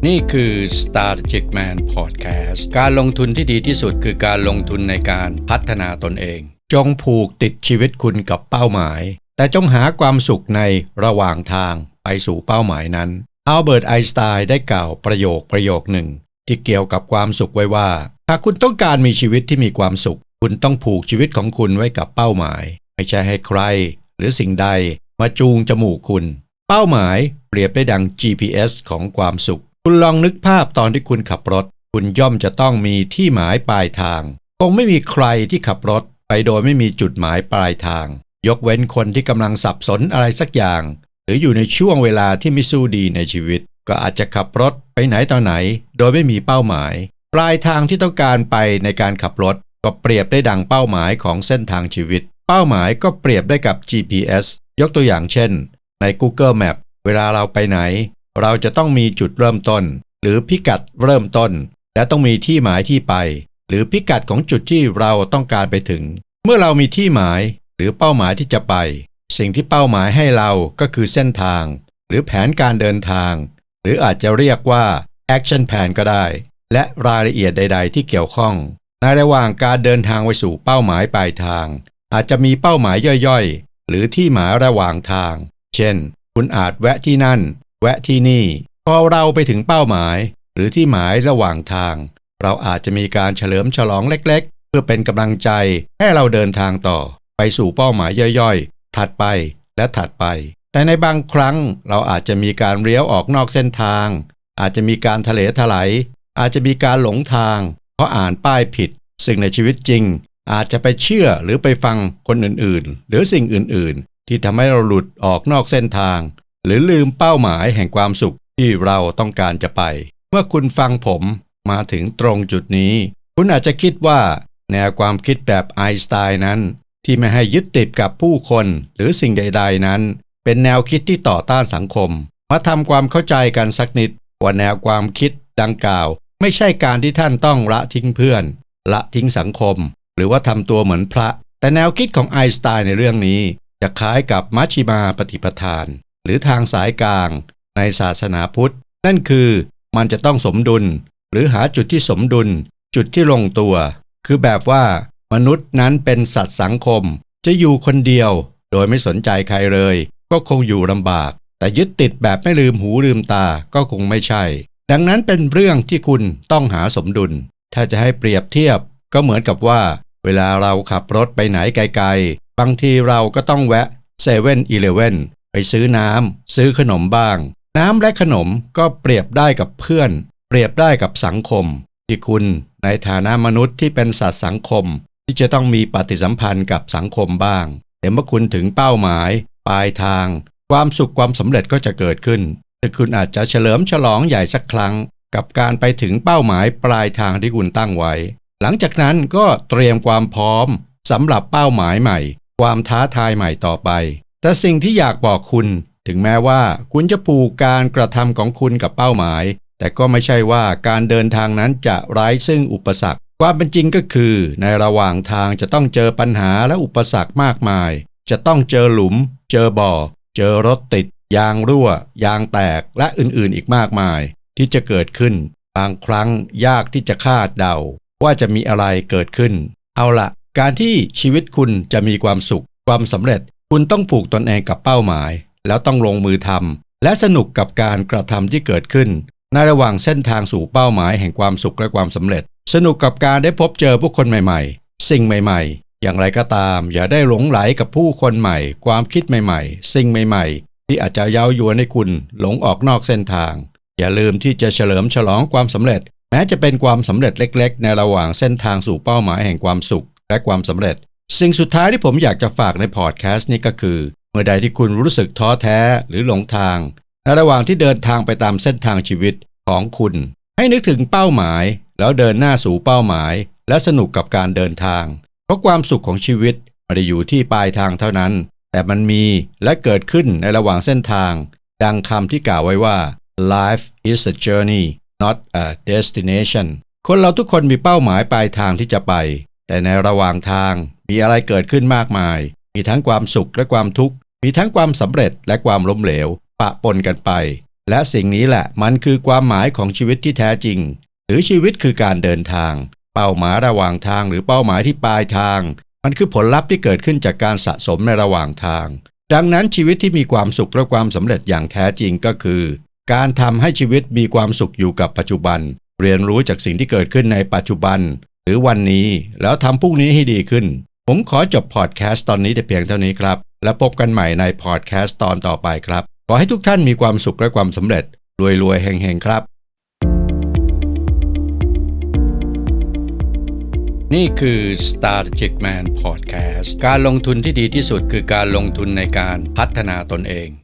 นี่คือ Strategic Man Podcast การลงทุนที่ดีที่สุดคือการลงทุนในการพัฒนาตนเองจงผูกติดชีวิตคุณกับเป้าหมายแต่จงหาความสุขในระหว่างทางไปสู่เป้าหมายนั้นอัลเบิร์ตไอน์สไตน์ได้กล่าวประโยคหนึ่งที่เกี่ยวกับความสุขไว้ว่าหากคุณต้องการมีชีวิตที่มีความสุขคุณต้องผูกชีวิตของคุณไว้กับเป้าหมายไม่ใช่ให้ใครหรือสิ่งใดมาจูงจมูกคุณเป้าหมายเปรียบได้ดัง GPS ของความสุขคุณลองนึกภาพตอนที่คุณขับรถคุณย่อมจะต้องมีที่หมายปลายทางคงไม่มีใครที่ขับรถไปโดยไม่มีจุดหมายปลายทางยกเว้นคนที่กำลังสับสนอะไรสักอย่างหรืออยู่ในช่วงเวลาที่ไม่สู้ดีในชีวิตก็อาจจะขับรถไปไหนต่อไหนโดยไม่มีเป้าหมายปลายทางที่ต้องการไปในการขับรถก็เปรียบได้ดังเป้าหมายของเส้นทางชีวิตเป้าหมายก็เปรียบได้กับ GPS ยกตัวอย่างเช่นใน Google Map เวลาเราไปไหนเราจะต้องมีจุดเริ่มต้นหรือพิกัดเริ่มต้นและต้องมีที่หมายที่ไปหรือพิกัดของจุดที่เราต้องการไปถึงเมื่อเรามีที่หมายหรือเป้าหมายที่จะไปสิ่งที่เป้าหมายให้เราก็คือเส้นทางหรือแผนการเดินทางหรืออาจจะเรียกว่า Action Plan ก็ได้และรายละเอียดใดๆที่เกี่ยวข้องในระหว่างการเดินทางไปสู่เป้าหมายปลายทางอาจจะมีเป้าหมายย่อยๆหรือที่หมายระหว่างทางเช่นคุณอาจแวะที่นั่นแวะที่นี่พอเราไปถึงเป้าหมายหรือที่หมายระหว่างทางเราอาจจะมีการเฉลิมฉลองเล็กๆเพื่อเป็นกำลังใจให้เราเดินทางต่อไปสู่เป้าหมายย่อยๆถัดไปและถัดไปแต่ในบางครั้งเราอาจจะมีการเลี้ยวออกนอกเส้นทางอาจจะมีการทะเลถลายอาจจะมีการหลงทางเพราะอ่านป้ายผิดซึ่งในชีวิตจริงอาจจะไปเชื่อหรือไปฟังคนอื่นๆหรือสิ่งอื่นๆที่ทำให้เราหลุดออกนอกเส้นทางหรือลืมเป้าหมายแห่งความสุขที่เราต้องการจะไปเมื่อคุณฟังผมมาถึงตรงจุดนี้คุณอาจจะคิดว่าแนวความคิดแบบไอน์สไตน์นั้นที่ไม่ให้ยึดติดกับผู้คนหรือสิ่งใดๆนั้นเป็นแนวคิดที่ต่อต้านสังคมมาทำความเข้าใจกันสักนิดว่าแนวความคิดดังกล่าวไม่ใช่การที่ท่านต้องละทิ้งเพื่อนละทิ้งสังคมหรือว่าทำตัวเหมือนพระแต่แนวคิดของไอน์สไตน์ในเรื่องนี้จะคล้ายกับมัชฌิมาปฏิปทานหรือทางสายกลางในศาสนาพุทธนั่นคือมันจะต้องสมดุลหรือหาจุดที่สมดุลจุดที่ลงตัวคือแบบว่ามนุษย์นั้นเป็นสัตว์สังคมจะอยู่คนเดียวโดยไม่สนใจใครเลยก็คงอยู่ลำบากแต่ยึดติดแบบไม่ลืมหูลืมตาก็คงไม่ใช่ดังนั้นเป็นเรื่องที่คุณต้องหาสมดุลถ้าจะให้เปรียบเทียบก็เหมือนกับว่าเวลาเราขับรถไปไหนไกลๆบางทีเราก็ต้องแวะ7-Elevenไปซื้อน้ำซื้อขนมบ้างน้ำและขนมก็เปรียบได้กับเพื่อนเปรียบได้กับสังคมที่คุณในฐานะมนุษย์ที่เป็นสัตว์สังคมที่จะต้องมีปฏิสัมพันธ์กับสังคมบ้างแต่เมื่อคุณถึงเป้าหมายปลายทางความสุขความสำเร็จก็จะเกิดขึ้นแต่คุณอาจจะเฉลิมฉลองใหญ่สักครั้งกับการไปถึงเป้าหมายปลายทางที่คุณตั้งไว้หลังจากนั้นก็เตรียมความพร้อมสำหรับเป้าหมายใหม่ความท้าทายใหม่ต่อไปแต่สิ่งที่อยากบอกคุณถึงแม้ว่าคุณจะผูกการกระทำของคุณกับเป้าหมายแต่ก็ไม่ใช่ว่าการเดินทางนั้นจะไร้ซึ่งอุปสรรคความเป็นจริงก็คือในระหว่างทางจะต้องเจอปัญหาและอุปสรรคมากมายจะต้องเจอหลุมเจอบ่อเจอรถติดยางรั่วยางแตกและอื่นๆอีกมากมายที่จะเกิดขึ้นบางครั้งยากที่จะคาดเดาว่าจะมีอะไรเกิดขึ้นเอาล่ะการที่ชีวิตคุณจะมีความสุขความสำเร็จคุณต้องผูกตนเองกับเป้าหมายแล้วต้องลงมือทำและสนุกกับการกระทำที่เกิดขึ้นในระหว่างเส้นทางสู่เป้าหมายแห่งความสุขและความสำเร็จสนุกกับการได้พบเจอผู้คนใหม่ๆสิ่งใหม่ๆอย่างไรก็ตามอย่าได้หลงไหลกับผู้คนใหม่ความคิดใหม่ๆสิ่งใหม่ๆที่อาจจะเย้ายวนให้คุณหลงออกนอกเส้นทางอย่าลืมที่จะเฉลิมฉลองความสำเร็จแม้จะเป็นความสำเร็จเล็กๆในระหว่างเส้นทางสู่เป้าหมายแห่งความสุขและความสำเร็จสิ่งสุดท้ายที่ผมอยากจะฝากในพอดแคสต์นี้ก็คือเมื่อใดที่คุณรู้สึกท้อแท้หรือหลงทางในระหว่างที่เดินทางไปตามเส้นทางชีวิตของคุณให้นึกถึงเป้าหมายแล้วเดินหน้าสู่เป้าหมายและสนุกกับการเดินทางเพราะความสุขของชีวิตไม่ได้อยู่ที่ปลายทางเท่านั้นแต่มันมีและเกิดขึ้นในระหว่างเส้นทางดังคำที่กล่าวไว้ว่า Life is a journey not a destination คนเราทุกคนมีเป้าหมายปลายทางที่จะไปแต่ในระหว่างทางมีอะไรเกิดขึ้นมากมายมีทั้งความสุขและความทุกข์มีทั้งความสำเร็จและความล้มเหลวปะปนกันไป และสิ่งนี้แหละมันคือความหมายของชีวิตที่แท้จริงหรือชีวิตคือการเดินทางเป้าหมายระหว่างทางหรือเป้าหมายที่ปลายทางมันคือผลลัพธ์ที่เกิดขึ้นจากการสะสมในระหว่างทางดังนั้นชีวิตที่มีความสุขและความสำเร็จอย่างแท้จริงก็คือการทำให้ชีวิตมีความสุขอยู่กับปัจจุบันเรียนรู้จากสิ่งที่เกิดขึ้นในปัจจุบันหรือวันนี้แล้วทำพรุ่งนี้ให้ดีขึ้นผมขอจบพอดแคสต์ตอนนี้แต่เพียงเท่านี้ครับแล้วพบกันใหม่ในพอดแคสต์ตอนต่อไปครับขอให้ทุกท่านมีความสุขและความสำเร็จรวยๆเฮงๆครับนี่คือ Strategic Man Podcast การลงทุนที่ดีที่สุดคือการลงทุนในการพัฒนาตนเอง